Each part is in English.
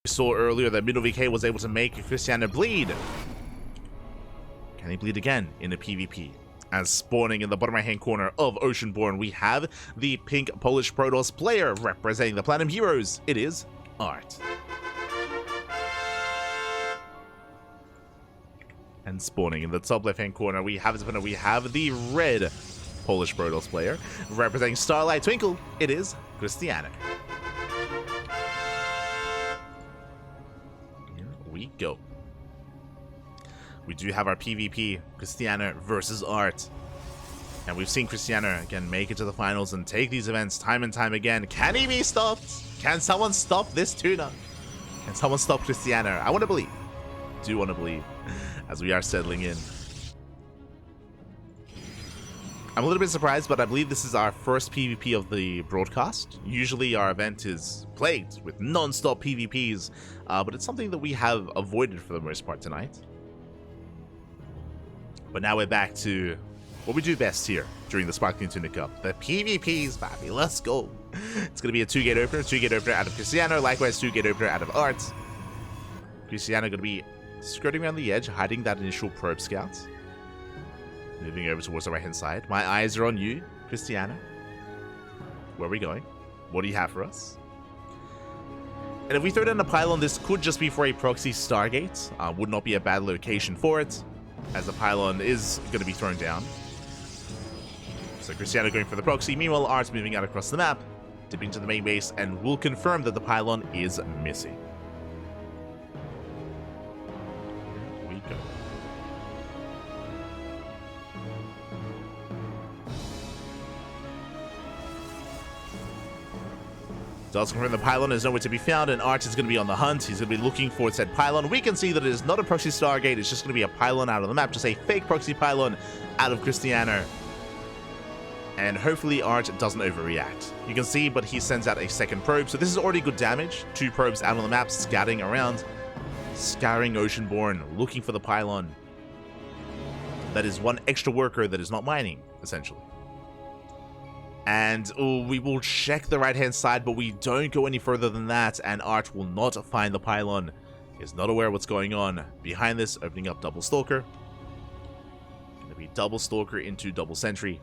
We saw earlier that Middle VK was able to make Krystianer bleed. Can he bleed again in a PvP? As spawning in the bottom right hand corner of Oceanborn, we have the pink Polish Protoss player representing the Platinum Heroes. It is ArT. And spawning in the top left hand corner, we have the red Polish Protoss player representing Starlight Twinkle. It is Krystianer. Here we go. We do have our PvP, Krystianer versus ArT. And we've seen Krystianer, again, make it to the finals and take these events time and time again. Can he be stopped? Can someone stop this tuna? Can someone stop Krystianer? I want to believe. Do want to believe as we are settling in. I'm a little bit surprised, but I believe this is our first PvP of the broadcast. Usually our event is plagued with non-stop PvPs, but it's something that we have avoided for the most part tonight. But now we're back to what we do best here during the Sparkling Tuna Cup. The PvPs, baby. Let's go. It's going to be a 2-gate opener. 2-gate opener out of Krystianer. Likewise, 2-gate opener out of ArT. Krystianer going to be skirting around the edge, hiding that initial probe scout. Moving over towards the right-hand side. My eyes are on you, Krystianer. Where are we going? What do you have for us? And if we throw down a pylon, this could just be for a proxy Stargate. Would not be a bad location for it, as the pylon is going to be thrown down. So Krystianer going for the proxy. Meanwhile, ArT moving out across the map, dipping to the main base, and will confirm that the pylon is missing. Here we go. Does confirm the pylon is nowhere to be found, and ArT is going to be on the hunt. He's going to be looking for said pylon. We can see that it is not a proxy Stargate. It's just going to be a pylon out of the map, just a fake proxy pylon out of Krystianer. And hopefully ArT doesn't overreact. You can see, but he sends out a second probe, so this is already good damage. 2 probes out on the map, scouting around, scouring Oceanborn, looking for the pylon. That is 1 extra worker that is not mining, essentially. And we will check the right-hand side, but we don't go any further than that, and ArT will not find the pylon. Is not aware of what's going on. Behind this, opening up double stalker. Going to be double stalker into double sentry.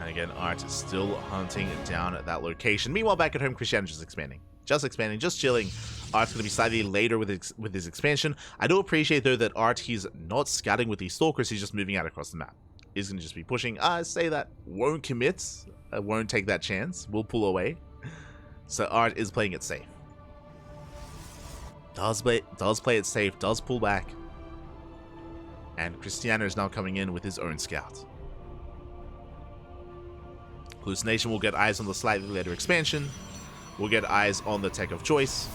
And again, ArT is still hunting down at that location. Meanwhile, back at home, Krystianer just expanding. Just chilling. ArT's going to be slightly later with his expansion. I do appreciate, though, that ArT, he's not scouting with these stalkers. He's just moving out across the map. He's going to just be pushing. I say that. Won't commit. I won't take that chance. We'll pull away. So ArT is playing it safe. Does play it safe. Does pull back. And Krystianer is now coming in with his own scout. Hallucination will get eyes on the slightly later expansion. We'll get eyes on the tech of choice.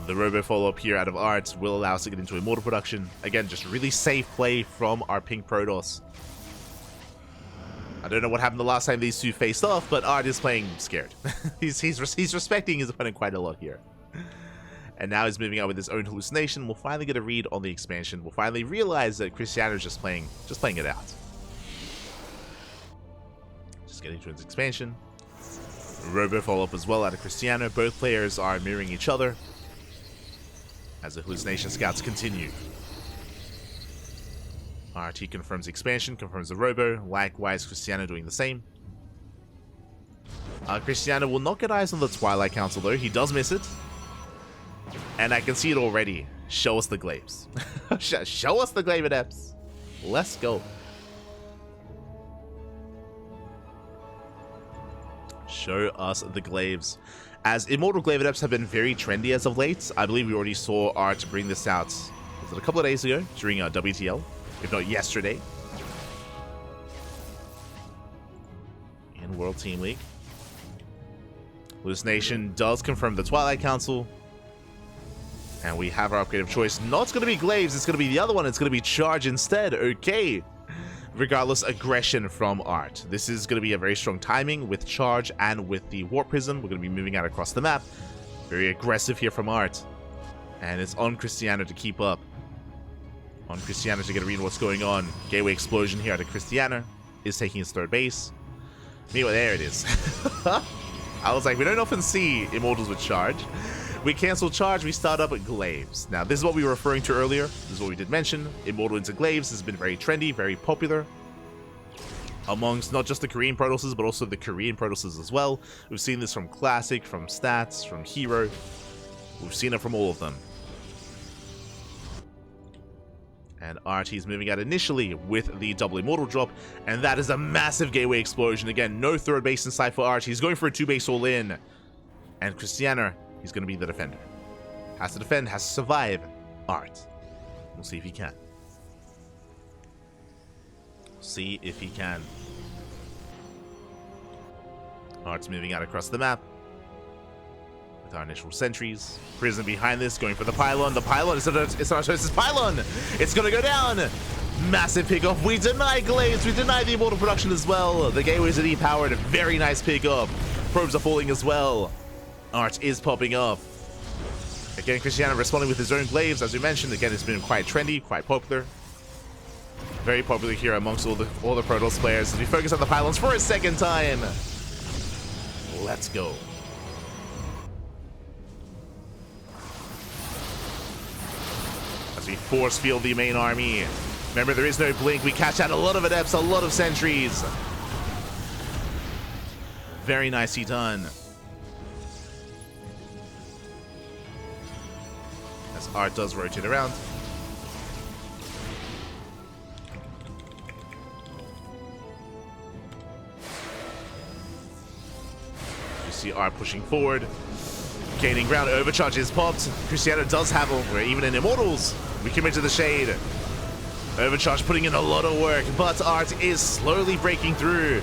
The robo follow-up here out of ArT will allow us to get into immortal production. Again, just really safe play from our pink Protoss. I don't know what happened the last time these two faced off, but ArT is playing scared. he's respecting his opponent quite a lot here. And now he's moving out with his own hallucination. We'll finally get a read on the expansion. We'll finally realize that Krystianer is just playing it out. Just getting to his expansion. Robo follow-up as well out of Krystianer. Both players are mirroring each other as the hallucination scouts continue. ArT confirms the expansion, confirms the robo. Likewise, Krystianer doing the same. Krystianer will not get eyes on the Twilight Council, though. He does miss it. And I can see it already. Show us the glaives. Show us the glaive adepts. Let's go. Show us the glaives. As Immortal Glaive Adepts have been very trendy as of late, I believe we already saw ArT bring this out, was it a couple of days ago during WTL, if not yesterday, in World Team League. Hallucination does confirm the Twilight Council, and we have our upgrade of choice. Not going to be glaives, it's going to be the other one. It's going to be charge instead. Okay. Regardless, aggression from ArT. This is going to be a very strong timing with charge and with the warp prism. We're going to be moving out across the map. Very aggressive here from ArT. And it's on Krystianer to keep up. On Krystianer to get a read what's going on. Gateway explosion here out of Krystianer. Is taking his third base. Meanwhile, there it is. I was like, we don't often see Immortals with charge. We cancel charge, we start up at Glaives. Now, this is what we were referring to earlier. This is what we did mention. Immortal into Glaives has been very trendy, very popular amongst not just the Korean Protosses, but also the Korean Protosses as well. We've seen this from Classic, from Stats, from Hero. We've seen it from all of them. And ArT is moving out initially with the double Immortal drop, and that is a massive gateway explosion. Again, no third base in sight for ArT. He's going for a 2-base all-in. And Krystianer, he's going to be the defender. Has to defend, has to survive ArT. We'll see if he can. See if he can. ArT's moving out across the map with our initial sentries. Prison behind this, going for the pylon. The pylon is Artosis pylon. It's gonna go down. Massive pickoff. We deny Glaives. We deny the Immortal production as well. The gateways are depowered. Very nice pickup. Probes are falling as well. ArT is popping up. Again, Krystianer responding with his own Glaives, as we mentioned. Again, it's been quite trendy, quite popular. Very popular here amongst all the Protoss players as we focus on the pylons for a second time. Let's go. As we force field the main army. Remember, there is no blink. We catch out a lot of adepts, a lot of sentries. Very nicely done. As ArT does rotate around. See ArT pushing forward, gaining ground. Overcharge is popped. Krystianer does have we're even in Immortals. We commit to the shade. Overcharge putting in a lot of work, but ArT is slowly breaking through.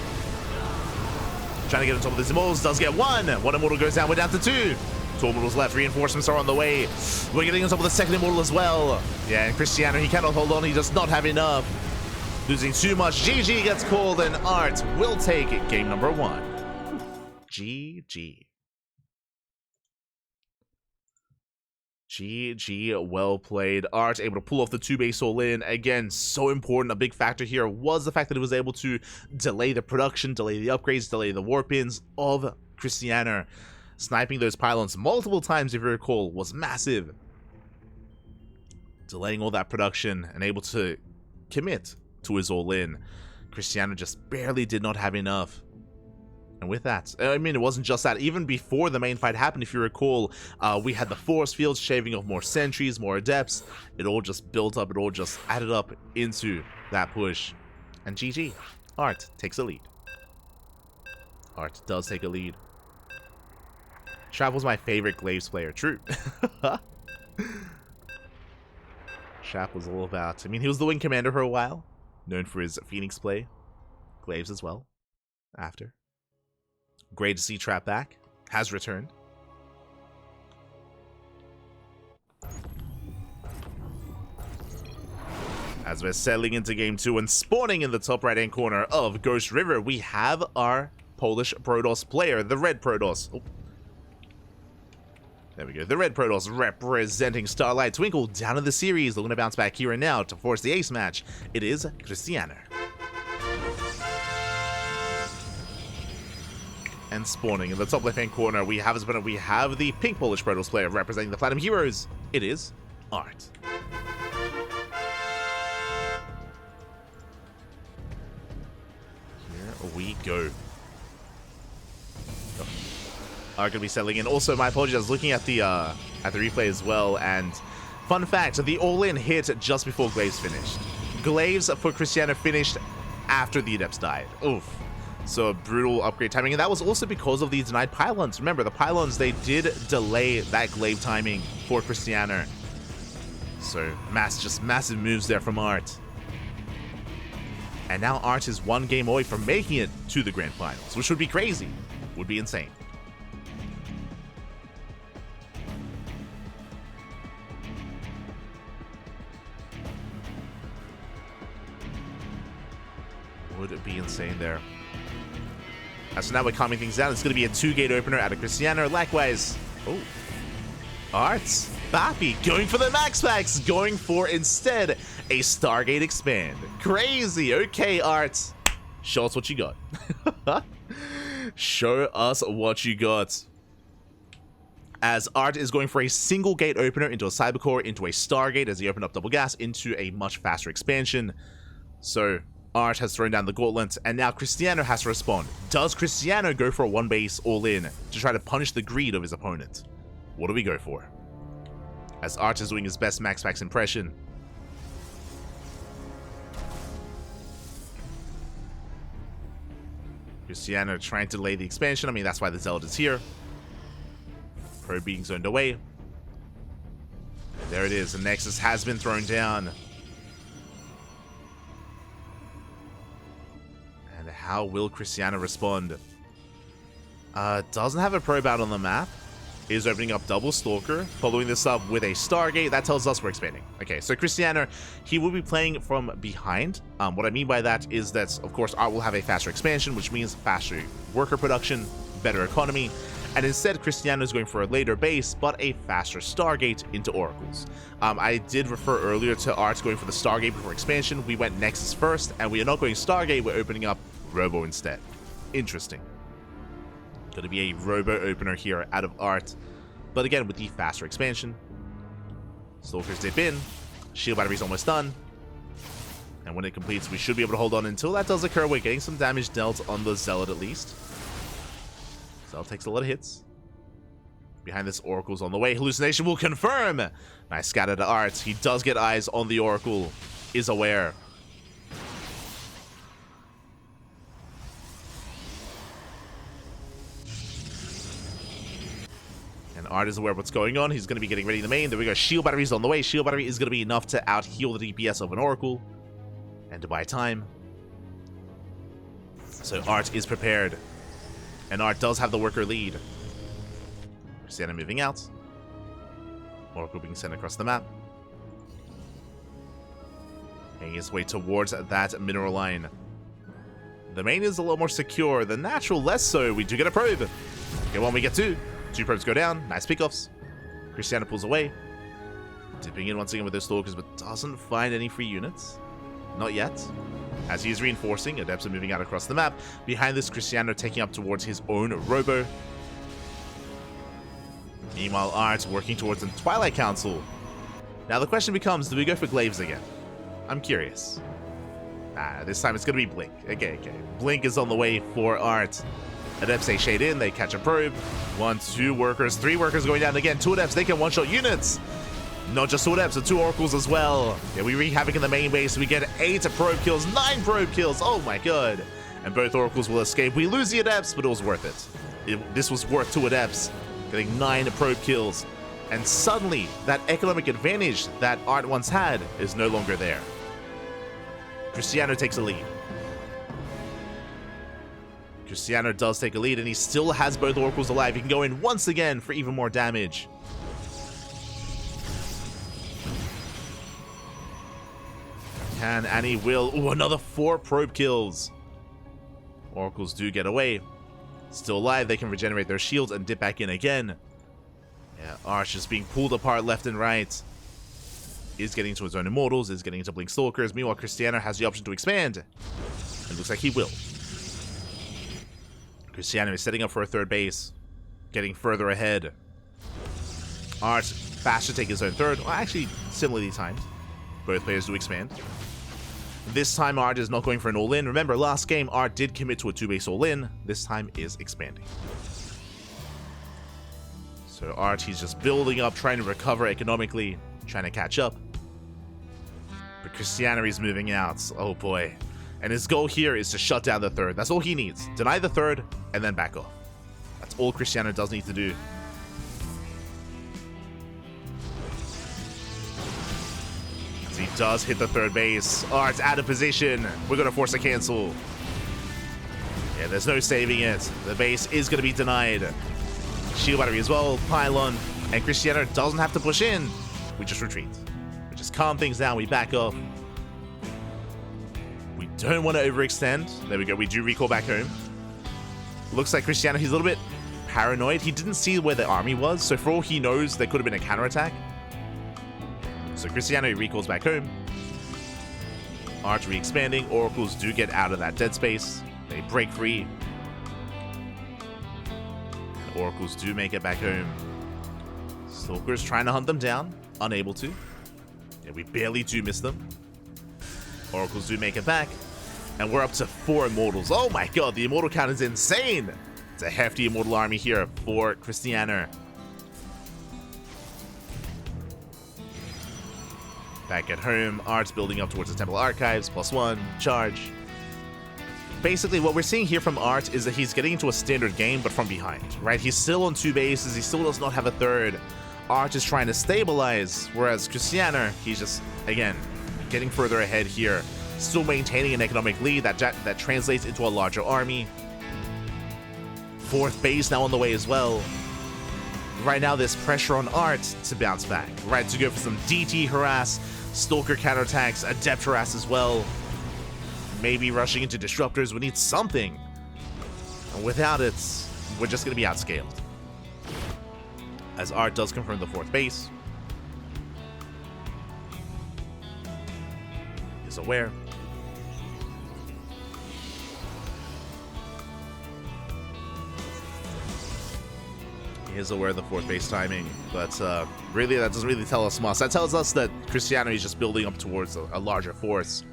Trying to get on top of this Immortals, does get one. One Immortal goes down, we're down to two. Two Immortals left, reinforcements are on the way. We're getting on top of the second Immortal as well. Yeah, and Krystianer, he cannot hold on, he does not have enough. Losing too much, GG gets called, and ArT will take it. Game number 1. GG. GG, well played. ArT able to pull off the 2-base all-in. Again, so important. A big factor here was the fact that it was able to delay the production, delay the upgrades, delay the warp-ins of Krystianer. Sniping those pylons multiple times, if you recall, was massive. Delaying all that production and able to commit to his all-in. Krystianer just barely did not have enough. And with that, I mean, it wasn't just that. Even before the main fight happened, if you recall, we had the force fields shaving off more sentries, more adepts. It all just built up. It all just added up into that push. And GG. ArT takes a lead. ArT does take a lead. Trav was my favorite Glaives player. True. Shap was all about... I mean, he was the wing commander for a while. Known for his Phoenix play. Glaives as well. After. Great to see Trap back. Has returned. As we're settling into game 2 and spawning in the top right-hand corner of Ghost River, we have our Polish Protoss player, the Red Protoss. Oh. There we go. The Red Protoss representing Starlight Twinkle down in the series. Looking to bounce back here and now to force the ace match. It is Krystianer. And spawning in the top left-hand corner, we have the pink Polish Protoss player representing the Platinum Heroes. It is ArT. Here we go. ArT gonna be settling in. Also, my apologies, I was looking at the replay as well, and fun fact, the all-in hit just before Glaives finished. Glaives for Krystianer finished after the Adepts died. Oof. So brutal upgrade timing, and that was also because of the denied pylons. Remember, the pylons, they did delay that glaive timing for Krystianer. So just massive moves there from ArT. And now ArT is one game away from making it to the grand finals, which would be crazy. Would be insane. Would be insane there. So now we're calming things down. It's going to be a 2-gate opener out of Krystianer. Likewise, oh, ArT's Bappy going for the max packs, going for instead a Stargate expand. Crazy. Okay, ArT, Show us what you got. Show us what you got. As ArT is going for a single gate opener into a Cybercore, into a Stargate as he opened up double gas, into a much faster expansion. So ArT has thrown down the gauntlet, and now Krystianer has to respond. Does Krystianer go for a one base all in to try to punish the greed of his opponent? What do we go for? As ArT is doing his best max impression. Krystianer trying to delay the expansion. I mean, that's why the Zealot is here. Probe being zoned away. And there it is. The Nexus has been thrown down. And how will Krystianer respond? Doesn't have a probe out on the map. Is opening up double Stalker, following this up with a Stargate. That tells us we're expanding. Okay, so Krystianer, he will be playing from behind. What I mean by that is that, of course, ArT will have a faster expansion, which means faster worker production, better economy, and instead Krystianer is going for a later base, but a faster Stargate into Oracles. I did refer earlier to ArT going for the Stargate before expansion. We went Nexus first, and we are not going Stargate, we're opening up Robo instead. Interesting. Going to be a Robo opener here out of ArT, but again with the faster expansion. Stalkers dip in, shield battery's almost done, and when it completes we should be able to hold on until that does occur. We're getting some damage dealt on the Zealot at least. Zealot takes a lot of hits. Behind this, Oracle's on the way. Hallucination will confirm. Nice scatter to ArT. He does get eyes on the Oracle, is aware. And ArT is aware of what's going on. He's going to be getting ready in the main. There we go. Shield battery's on the way. Shield battery is going to be enough to out-heal the DPS of an Oracle. And to buy time. So ArT is prepared. And ArT does have the worker lead. Krystianer moving out. Oracle being sent across the map. Making his way towards that mineral line. The main is a little more secure. The natural less so. We do get a probe. Get one, we get two. Two probes go down. Nice pickoffs. Krystianer pulls away. Dipping in once again with those Stalkers, but doesn't find any free units. Not yet. As he is reinforcing, Adepts are moving out across the map. Behind this, Krystianer taking up towards his own Robo. Meanwhile, ArT working towards the Twilight Council. Now the question becomes, do we go for Glaives again? I'm curious. This time it's going to be Blink. Okay. Blink is on the way for ArT. Adepts, they shade in, they catch a probe. 1, 2 workers, 3 workers going down again. 2 Adepts, they can one-shot units. Not just 2 Adepts, but 2 Oracles as well. Yeah, we wreak havoc in the main base. We get 8 probe kills, 9 probe kills. Oh my god. And both Oracles will escape. We lose the Adepts, but it was worth it. This was worth 2 Adepts. Getting 9 probe kills. And suddenly, that economic advantage that ArT once had is no longer there. Krystianer takes a lead. Krystianer does take a lead, and he still has both Oracles alive. He can go in once again for even more damage. Can, and he will. Ooh, another 4 probe kills. Oracles do get away. Still alive, they can regenerate their shields and dip back in again. Yeah, ArT just being pulled apart left and right. Is getting into his own Immortals, is getting into Blink Stalkers. Meanwhile, Krystianer has the option to expand. It looks like he will. Krystianer is setting up for a 3rd base. Getting further ahead. ArT fast to take his own 3rd. Well, actually, similarly timed. Both players do expand. This time, ArT is not going for an all-in. Remember, last game, ArT did commit to a 2-base all-in. This time is expanding. So ArT, he's just building up, trying to recover economically, trying to catch up. But Krystianer is moving out. Oh boy. And his goal here is to shut down the 3rd. That's all he needs. Deny the 3rd, and then back off. That's all Krystianer does need to do. As he does hit the 3rd base. ArT's out of position. We're going to force a cancel. Yeah, there's no saving it. The base is going to be denied. Shield battery as well. Pylon. And Krystianer doesn't have to push in. We just retreat. We just calm things down. We back off. We don't want to overextend. There we go. We do recall back home. Looks like Krystianer, he's a little bit paranoid. He didn't see where the army was, so for all he knows, there could have been a counterattack. So Krystianer recalls back home. ArT re-expanding. Oracles do get out of that dead space. They break free. And Oracles do make it back home. Stalkers trying to hunt them down. Unable to. Yeah, we barely do miss them. Oracles do make it back. And we're up to 4 Immortals. Oh my god, the Immortal count is insane! It's a hefty Immortal army here for Krystianer. Back at home, ArT's building up towards the Temple Archives, +1, charge. Basically, what we're seeing here from ArT is that he's getting into a standard game, but from behind, right? He's still on 2 bases, he still does not have a 3rd. ArT is trying to stabilize, whereas Krystianer, he's just, again, getting further ahead here. Still maintaining an economic lead that translates into a larger army. 4th base now on the way as well. Right now, there's pressure on ArT to bounce back, right? To go for some DT harass, Stalker counterattacks, Adept harass as well. Maybe rushing into Disruptors. We need something. And without it, we're just going to be outscaled. As ArT does confirm the 4th base. Is aware. He is aware of the 4th base timing, but really that doesn't really tell us much. That tells us that Krystianer is just building up towards a larger force.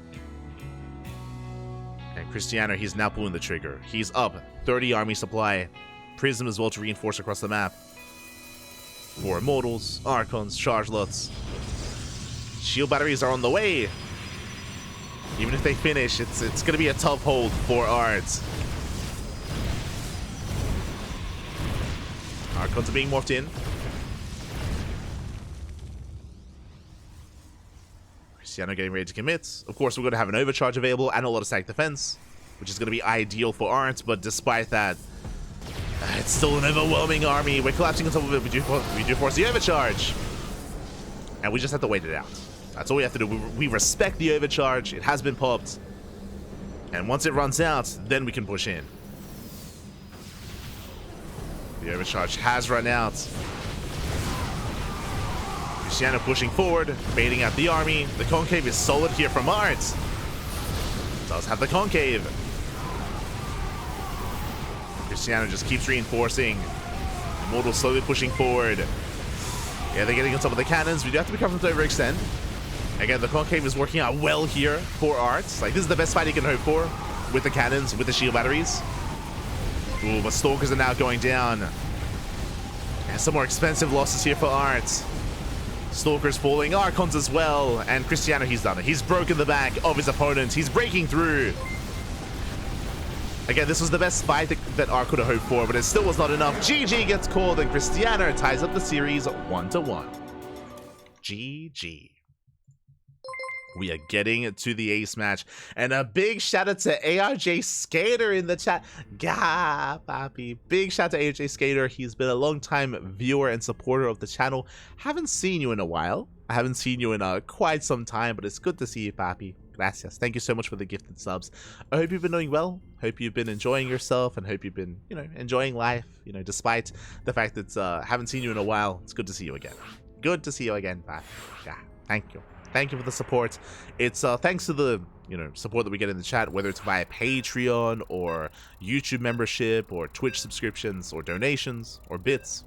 And Krystianer, he's now pulling the trigger. He's up 30 army supply, Prism as well to reinforce across the map. 4 Immortals, Archons, Charge Lots. Shield batteries are on the way. Even if they finish, it's going to be a tough hold for ArT. Archons are being morphed in. Krystianer getting ready to commit. Of course, we're going to have an overcharge available and a lot of stack defense, which is going to be ideal for ArT, but despite that, it's still an overwhelming army. We're collapsing on top of it. We do force the overcharge. And we just have to wait it out. That's all we have to do. We respect the overcharge. It has been popped. And once it runs out, then we can push in. The overcharge has run out. Krystianer pushing forward, baiting out the army. The concave is solid here from ArT. Does have the concave. Krystianer just keeps reinforcing. Immortal slowly pushing forward. Yeah, they're getting on top of the cannons. We do have to be careful to overextend. Again, the concave is working out well here for ArT. Like, this is the best fight he can hope for with the cannons, with the shield batteries. Ooh, but Stalkers are now going down. And some more expensive losses here for ArT. Stalkers falling, Archons as well. And Krystianer, he's done it. He's broken the back of his opponent. He's breaking through. Again, this was the best fight that ArT could have hoped for, but it still was not enough. GG gets called, and Krystianer ties up the series 1-1. GG. We are getting to the ace match, and a big shout out to ARJ Skater in the chat. Gah, papi. Big shout out to ARJ Skater. He's been a long time viewer and supporter of the channel. Haven't seen you in a while. I haven't seen you in quite some time, but it's good to see you, papi. Gracias. Thank you so much for the gifted subs. I hope you've been doing well. Hope you've been enjoying yourself, and hope you've been, enjoying life. Despite the fact that haven't seen you in a while. It's good to see you again. Good to see you again, papi. Yeah. Thank you. Thank you for the support. It's thanks to the support that we get in the chat, whether it's via Patreon or YouTube membership or Twitch subscriptions or donations or bits.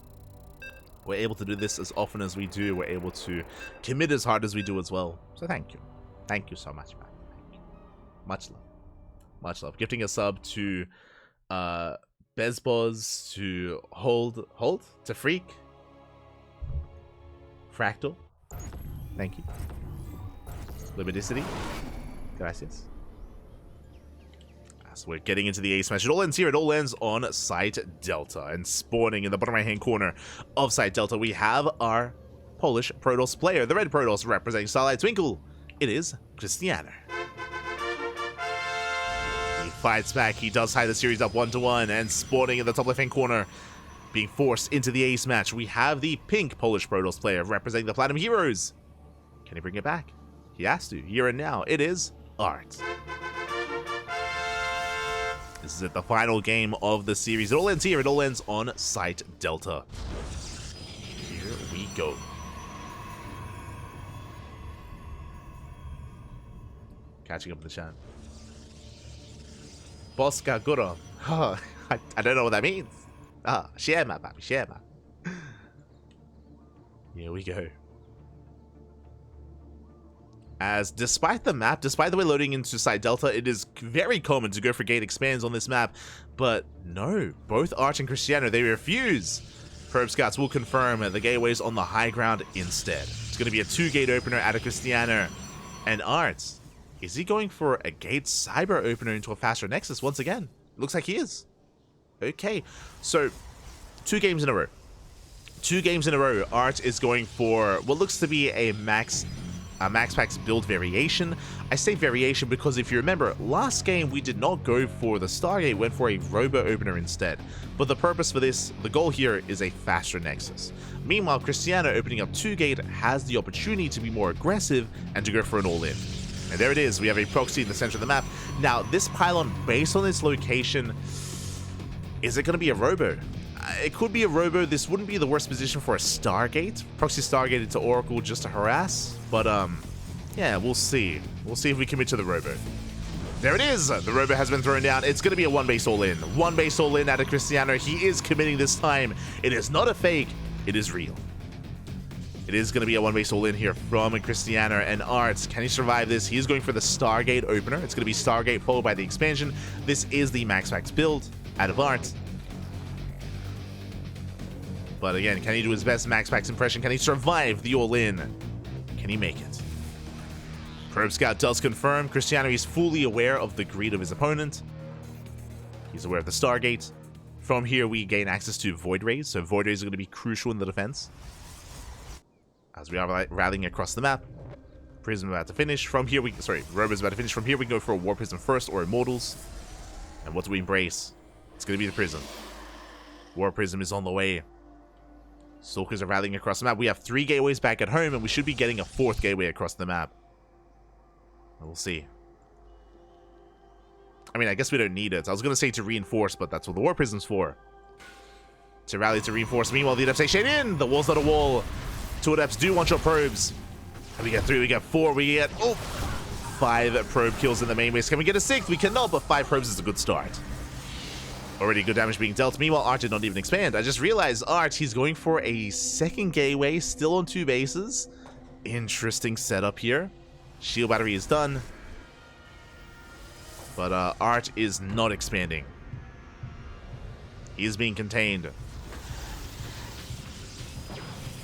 We're able to do this as often as we do. We're able to commit as hard as we do as well. So thank you. Thank you so much, man. Thank you. Much love. Much love. Gifting a sub to Bezboz, to Hold, to Freak, Fractal. Thank you. Libidicity. Gracias. So we're getting into the ace match. It all ends here. It all ends on Site Delta. And spawning in the bottom right-hand corner of Site Delta, we have our Polish Protoss player. The red Protoss representing Starlight Twinkle. It is Krystianer. He fights back. He does tie the series up 1-1. And spawning in the top left-hand corner, being forced into the ace match, we have the pink Polish Protoss player representing the Platinum Heroes. Can he bring it back? He has to. Here and now. It is ArT. This is it, the final game of the series. It all ends here. It all ends on Site Delta. Here we go. catching up in the chat. Boska Guro. Oh, I don't know what that means. Ah, Shema, baby, Shema. Here we go. As despite the map, despite the way loading into Side Delta, it is very common to go for gate expands on this map. But no, both ArT and Krystianer, they refuse. Probe Scouts will confirm the gateways on the high ground instead. It's going to be a 2-gate opener out of Krystianer. And ArT, is he going for a gate cyber opener into a faster Nexus once again? Looks like he is. Okay, so 2 games in a row. 2 games in a row, ArT is going for what looks to be a max packs build variation. I say variation because if you remember, last game we did not go for the Stargate, went for a Robo opener instead. But the purpose for this, the goal here is a faster Nexus. Meanwhile, Krystianer opening up 2-gate has the opportunity to be more aggressive and to go for an all-in. And there it is, we have a proxy in the center of the map. Now, this pylon, based on its location, is it going to be a Robo? It could be a Robo. This wouldn't be the worst position for a Stargate. Proxy Stargate into Oracle just to harass. But, yeah, we'll see. We'll see if we commit to the Robo. There it is! The Robo has been thrown down. It's going to be a 1-base all-in. 1-base all-in out of Krystianer. He is committing this time. It is not a fake. It is real. It is going to be a 1-base all-in here from Krystianer and ArT. Can he survive this? He is going for the Stargate opener. It's going to be Stargate followed by the expansion. This is the max packs build out of ArT. But again, can he do his best max packs impression? Can he survive the all-in? Can he make it? Probe Scout does confirm. Krystianer is fully aware of the greed of his opponent. He's aware of the Stargate. From here, we gain access to Void Rays. So Void Rays are going to be crucial in the defense. As we are rallying across the map. Prism about to finish. From here, Robo's about to finish. From here, we go for a War Prism first or Immortals. And what do we embrace? It's going to be the Prism. War Prism is on the way. Stalkers are rallying across the map. We have 3 gateways back at home, and we should be getting a 4th gateway across the map. We'll see. I mean, I guess we don't need it. I was going to say to reinforce, but that's what the War Prism's for. To rally to reinforce. Meanwhile, the Adepts say, shade in! The wall's not a wall. 2 Adepts do want your probes. And we get 3, we get 4, we get... Oh! 5 probe kills in the main base. Can we get a 6th? We cannot, but 5 probes is a good start. Already good damage being dealt. Meanwhile, ArT did not even expand. I just realized ArT, he's going for a 2nd gateway, still on 2 bases. Interesting setup here. Shield battery is done. But ArT is not expanding. He is being contained.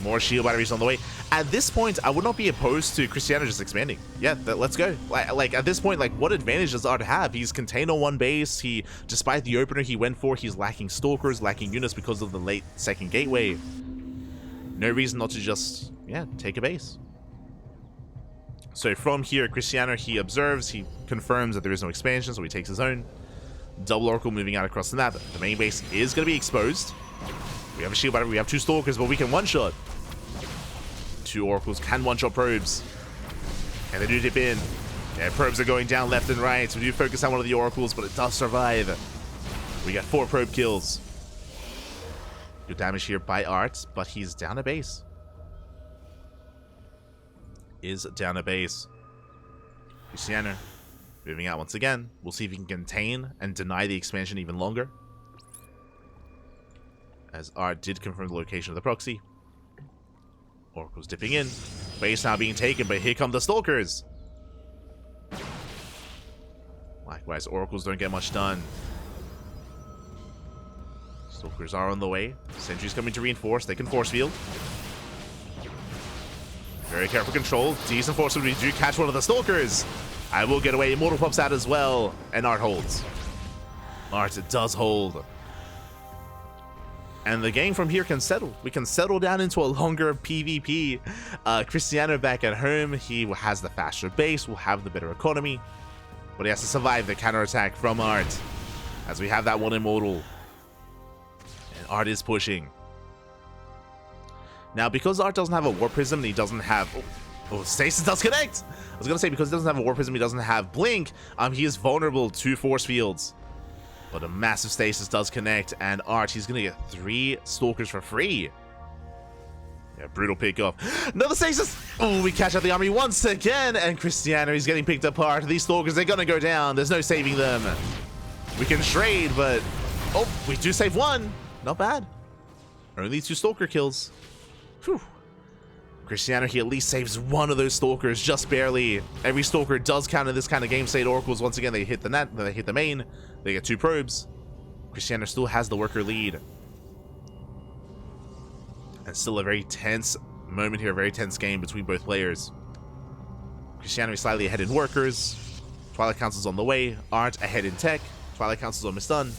More shield batteries on the way. At this point, I would not be opposed to Krystianer just expanding. Yeah, let's go. Like at this point, like what advantage does ArT have? He's contained on 1 base. He, despite the opener he went for, he's lacking stalkers, lacking units because of the late 2nd gateway. No reason not to just, yeah, take a base. So from here, Krystianer, he observes, he confirms that there is no expansion, so he takes his own. Double Oracle moving out across the map. The main base is going to be exposed. We have a shield battery, we have 2 stalkers, but we can one-shot. 2 Oracles can one-shot probes. And they do dip in. Yeah, probes are going down left and right. We do focus on one of the Oracles, but it does survive. We got 4 probe kills. Good damage here by ArT, but he's down a base. Is down a base. Krystianer moving out once again. We'll see if he can contain and deny the expansion even longer. As ArT did confirm the location of the proxy. Oracle's dipping in. Base now being taken, but here come the Stalkers. Likewise, Oracles don't get much done. Stalkers are on the way. Sentry's coming to reinforce. They can force field. Very careful control. Decent force. We do catch one of the Stalkers. I will get away. Immortal pops out as well. And ArT holds. ArT does hold. And the game from here can settle. We can settle down into a longer PvP. Krystianer back at home. He has the faster base. Will have the better economy. But he has to survive the counterattack from ArT. As we have that one Immortal. And ArT is pushing. Now, because ArT doesn't have a War Prism, and he doesn't have... Oh, Stasis does connect! I was going to say, because he doesn't have a War Prism, he doesn't have Blink, he is vulnerable to force fields. But a massive Stasis does connect, and ArT, he's going to get 3 Stalkers for free. Yeah, brutal pick off. Another stasis! Oh, we catch up the army once again, and Krystianer is getting picked apart. These stalkers, they're gonna go down. There's no saving them. We can trade, but... Oh, we do save one. Not bad. Only 2 stalker kills. Whew. Krystianer, he at least saves one of those stalkers, just barely. Every stalker does count in this kind of game state. Oracles, once again, they hit the net, they hit the main. They get 2 probes. Krystianer still has the worker lead. And still a very tense moment here, a very tense game between both players. Krystianer is slightly ahead in workers. Twilight Council's on the way. ArT ahead in tech. Twilight Council's almost done.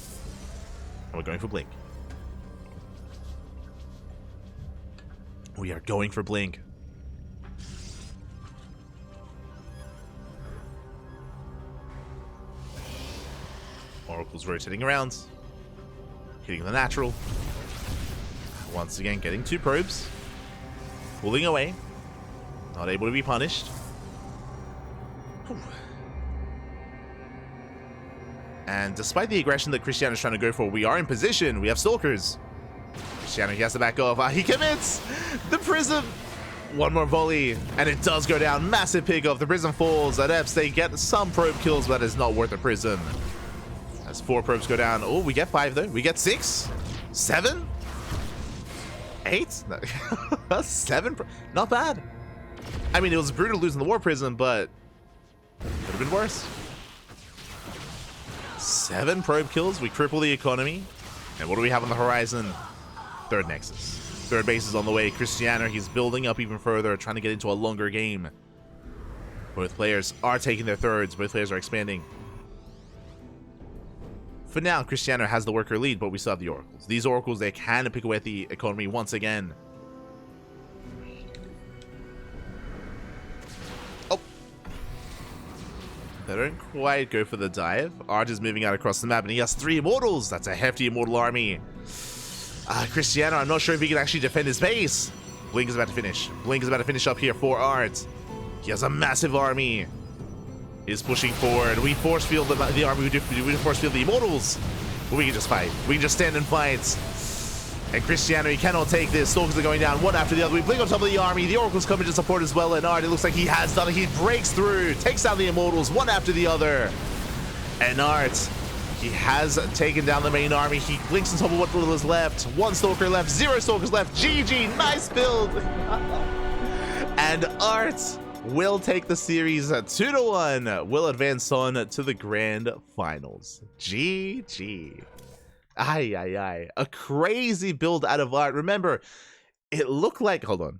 And we're going for Blink. We are going for Blink. Oracle's rotating around. Hitting the natural. Once again, getting 2 probes. Pulling away. Not able to be punished. Whew. And despite the aggression that Krystianer is trying to go for, we are in position. We have stalkers. Krystianer, he has to back off. He commits! The prism! One more volley, and it does go down. Massive pick off. The prism falls. Adepts, they get some probe kills, but that is not worth the prism. As 4 probes go down. Oh, we get 5 though. We get 6? 7? 8? 7? Not bad. I mean, it was brutal losing the war prism, but could have been worse. 7 probe kills. We cripple the economy. And what do we have on the horizon? 3rd Nexus. 3rd base is on the way. Krystianer, he's building up even further, trying to get into a longer game. Both players are taking their 3rds. Both players are expanding. For now, Krystianer has the worker lead, but we still have the Oracles. These Oracles, they can pick away at the economy once again. Oh! They don't quite go for the dive. ArT is moving out across the map, and he has 3 Immortals. That's a hefty Immortal army. Krystianer, I'm not sure if he can actually defend his base. Blink is about to finish. Blink is about to finish up here for ArT. He has a massive army. Is pushing forward. We force field the army. We do force field the Immortals. But we can just fight. We can just stand and fight. And Krystianer, he cannot take this. Stalkers are going down one after the other. We blink on top of the army. The Oracles coming to support as well. And ArT, it looks like he has done it. He breaks through, takes down the Immortals one after the other. And ArT, he has taken down the main army. He blinks on top of what little is left. 1 Stalker left, 0 Stalkers left. GG, nice build. And ArT will take the series 2-1. Will advance on to the grand finals. GG. Aye, aye, aye. A crazy build out of ArT. Remember, it looked like... Hold on.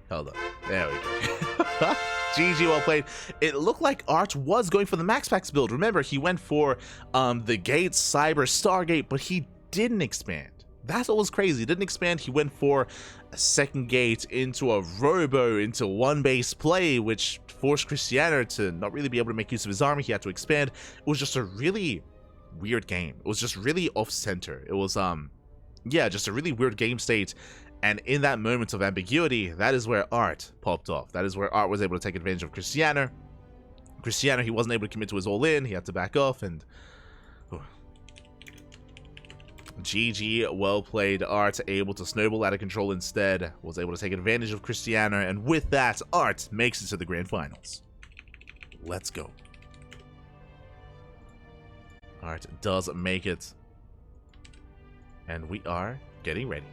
There we go. GG, well played. It looked like ArT was going for the Max Packs build. Remember, he went for the Gates, Cyber, Stargate, but he didn't expand. That's what was crazy. He didn't expand. He went for a 2nd gate into a Robo, into 1 base play, which forced Krystianer to not really be able to make use of his army. He had to expand. It was just a really weird game. It was just really off-center. It was, yeah, just a really weird game state. And in that moment of ambiguity, that is where ArT popped off. That is where ArT was able to take advantage of Krystianer. Krystianer, he wasn't able to commit to his all-in. He had to back off, and... GG, well played. ArT able to snowball out of control instead, was able to take advantage of Krystianer, and with that, ArT makes it to the grand finals. Let's go. ArT does make it, and we are getting ready.